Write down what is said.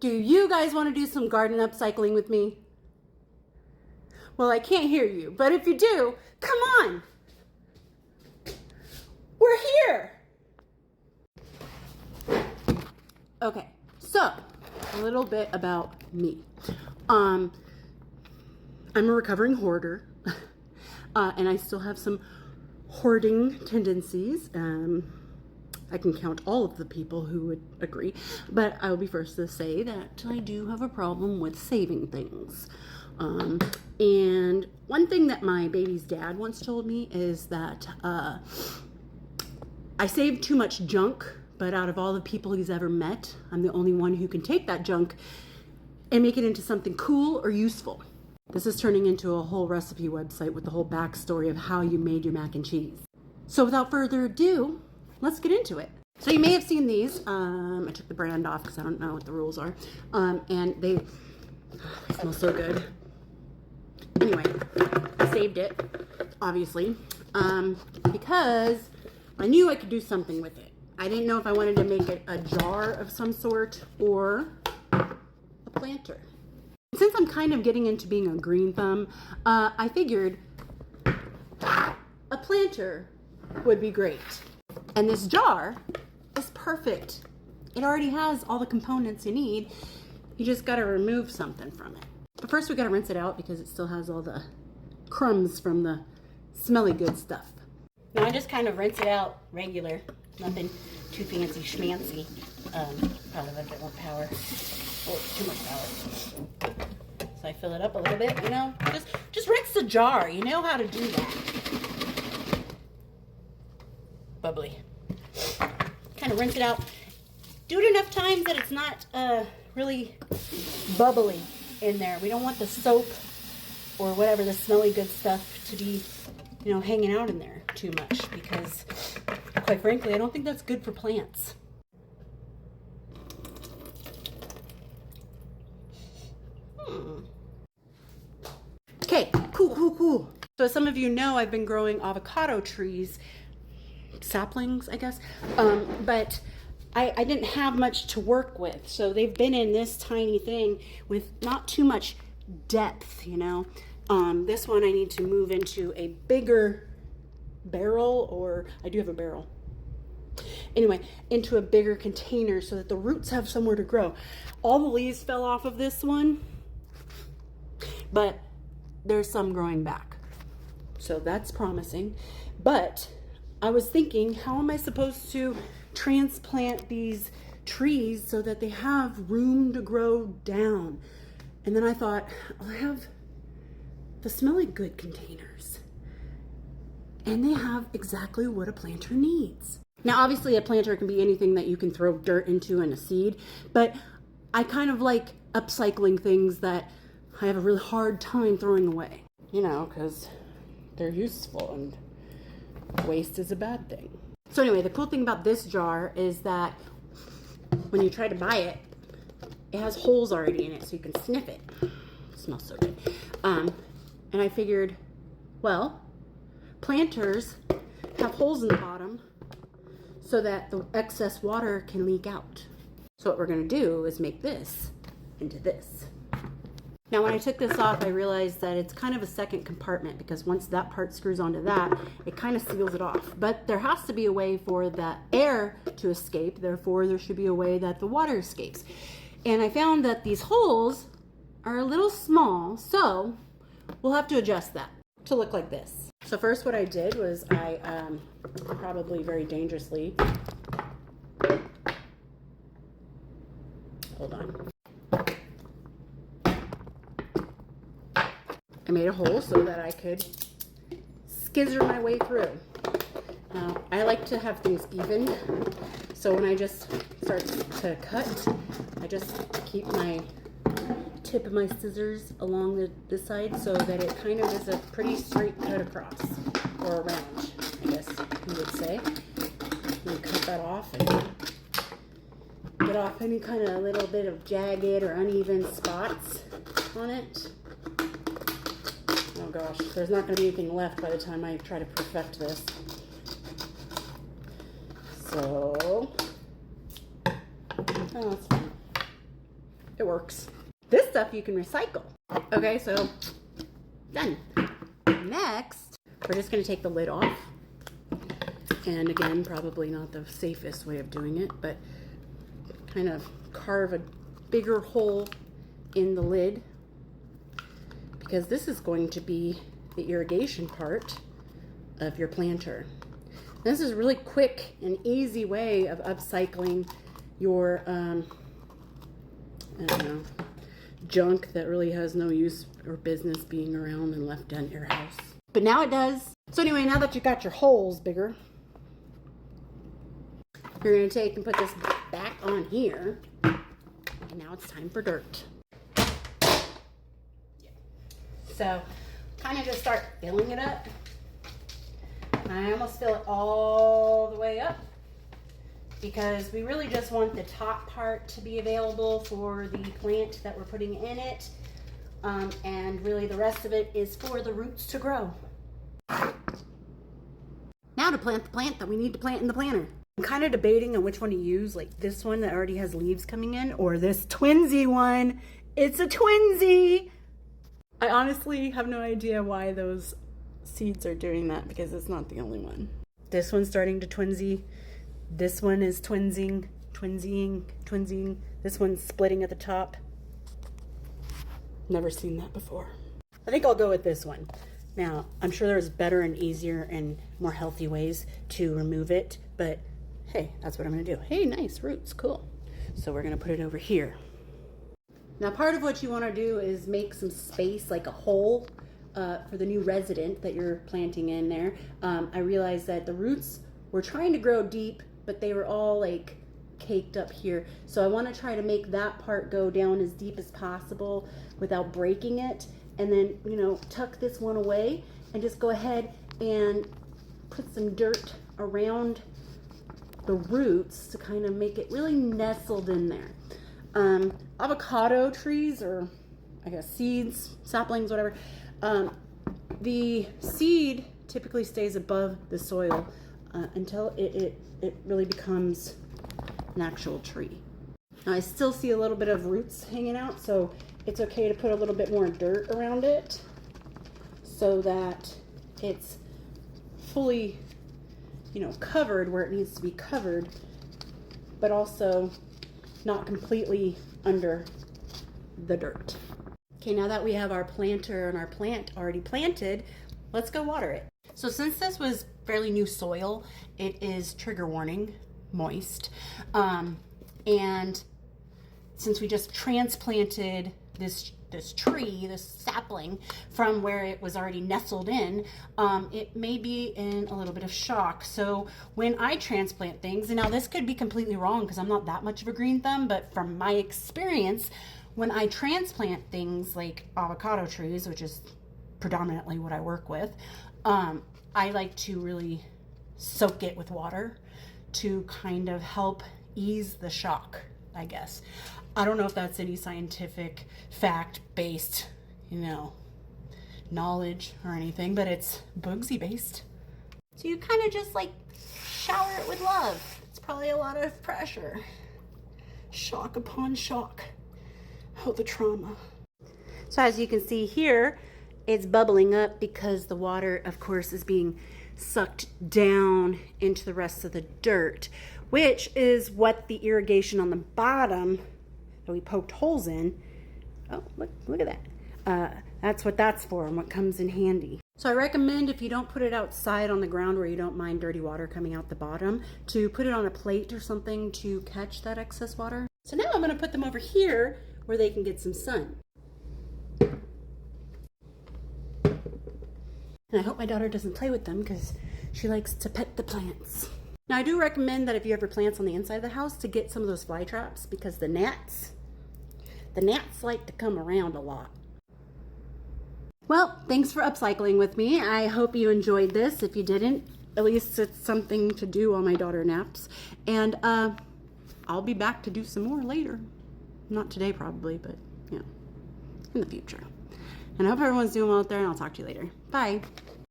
Do you guys want to do some garden upcycling with me? Well, I can't hear you, but if you do, come on. We're here. Okay, so a little bit about me. I'm a recovering hoarder, and I still have some hoarding tendencies. I can count all of the people who would agree, but I will be first to say that I do have a problem with saving things. And one thing that my baby's dad once told me is that I save too much junk, but out of all the people he's ever met, I'm the only one who can take that junk and make it into something cool or useful. This is turning into a whole recipe website with the whole backstory of how you made your mac and cheese. So without further ado, let's get into it. So you may have seen these. I took the brand off because I don't know what the rules are. And they smell so good. Anyway, I saved it, obviously, because I knew I could do something with it. I didn't know if I wanted to make it a jar of some sort or a planter. Since I'm kind of getting into being a green thumb, I figured a planter would be great. And this jar is perfect. It already has all the components you need. You just gotta remove something from it. But first we gotta rinse it out because it still has all the crumbs from the smelly good stuff. Now I just kind of rinse it out regular. Nothing too fancy schmancy. Probably a bit more power. Oh, too much power. So I fill it up a little bit, you know? Just rinse the jar. You know how to do that. Bubbly. Kind of rinse it out. Do it enough times that it's not really bubbly in there. We don't want the soap or whatever, the smelly good stuff to be, you know, hanging out in there too much because, quite frankly, I don't think that's good for plants. Okay, cool. So as some of you know, I've been growing avocado trees, saplings, I guess, but I didn't have much to work with. So they've been in this tiny thing with not too much depth, you know. This one I need to move into a bigger barrel, or I do have a barrel. Anyway, into a bigger container so that the roots have somewhere to grow. All the leaves fell off of this one, but there's some growing back. So that's promising. But I was thinking, how am I supposed to transplant these trees so that they have room to grow down? And then I thought, well, I have the smelly good containers. And they have exactly what a planter needs. Now, obviously, a planter can be anything that you can throw dirt into and a seed, but I kind of like upcycling things that I have a really hard time throwing away, you know, because they're useful and waste is a bad thing. So anyway, the cool thing about this jar is that when you try to buy it, it has holes already in it so you can sniff it. It smells so good. And I figured, well, planters have holes in the bottom so that the excess water can leak out. So what we're gonna do is make this into this. Now when I took this off, I realized that it's kind of a second compartment because once that part screws onto that, it kind of seals it off. But there has to be a way for the air to escape, therefore there should be a way that the water escapes. And I found that these holes are a little small, so we'll have to adjust that to look like this. So first what I did was I probably very dangerously, hold on. I made a hole so that I could skizzer my way through. Now, I like to have things even, so when I just start to cut, I just keep my tip of my scissors along this side so that it kind of is a pretty straight cut across, or around, I guess you would say. You cut that off and get off any kind of little bit of jagged or uneven spots on it. Oh gosh, there's not going to be anything left by the time I try to perfect this. So, oh, that's fine. it works. This stuff you can recycle. Okay, so done. Next, we're just gonna take the lid off. And again, probably not the safest way of doing it, but kind of carve a bigger hole in the lid, because this is going to be the irrigation part of your planter. This is a really quick and easy way of upcycling your I don't know, junk that really has no use or business being around and left down your house. But now it does. So anyway, now that you got your holes bigger, you're gonna take and put this back on here. And now it's time for dirt. So kind of just start filling it up. I almost fill it all the way up, because we really just want the top part to be available for the plant that we're putting in it. And really the rest of it is for the roots to grow. Now to plant the plant that we need to plant in the planter. I'm kind of debating on which one to use, like this one that already has leaves coming in, or this twinsy one. It's a twinsy! I honestly have no idea why those seeds are doing that, because it's not the only one. This one's starting to twinsy. This one is twinsying. This one's splitting at the top. Never seen that before. I think I'll go with this one. Now, I'm sure there's better and easier and more healthy ways to remove it, but hey, that's what I'm gonna do. Hey, nice roots, cool. So we're gonna put it over here. Now, part of what you wanna do is make some space, like a hole, for the new resident that you're planting in there. I realized that the roots were trying to grow deep, but they were all like caked up here. So I wanna try to make that part go down as deep as possible without breaking it. And then, you know, tuck this one away and just go ahead and put some dirt around the roots to kind of make it really nestled in there. Avocado trees, or I guess seeds, saplings, whatever, the seed typically stays above the soil until it really becomes an actual tree. Now I still see a little bit of roots hanging out, so it's okay to put a little bit more dirt around it so that it's fully, you know, covered where it needs to be covered, but also not completely under the dirt. Okay, now that we have our planter and our plant already planted, let's go water it. So since this was fairly new soil, it is trigger warning, moist. And since we just transplanted this tree, this sapling, from where it was already nestled in, it may be in a little bit of shock. So when I transplant things, and now this could be completely wrong because I'm not that much of a green thumb, but from my experience, when I transplant things like avocado trees, which is predominantly what I work with, I like to really soak it with water to kind of help ease the shock, I guess. I don't know if that's any scientific fact-based, you know, knowledge or anything, but it's Bugsy based. So you kind of just like shower it with love. It's probably a lot of pressure. Shock upon shock. Oh, the trauma. So as you can see here, it's bubbling up because the water, of course, is being sucked down into the rest of the dirt, which is what the irrigation on the bottom that we poked holes in. Oh, look at that. That's what that's for and what comes in handy. So I recommend, if you don't put it outside on the ground where you don't mind dirty water coming out the bottom, to put it on a plate or something to catch that excess water. So now I'm gonna put them over here where they can get some sun. And I hope my daughter doesn't play with them because she likes to pet the plants. Now I do recommend that if you have your plants on the inside of the house to get some of those fly traps, because the gnats like to come around a lot. Well, thanks for upcycling with me. I hope you enjoyed this. If you didn't, at least it's something to do while my daughter naps. And I'll be back to do some more later. Not today probably, but yeah, in the future. And I hope everyone's doing well out there, and I'll talk to you later. Bye.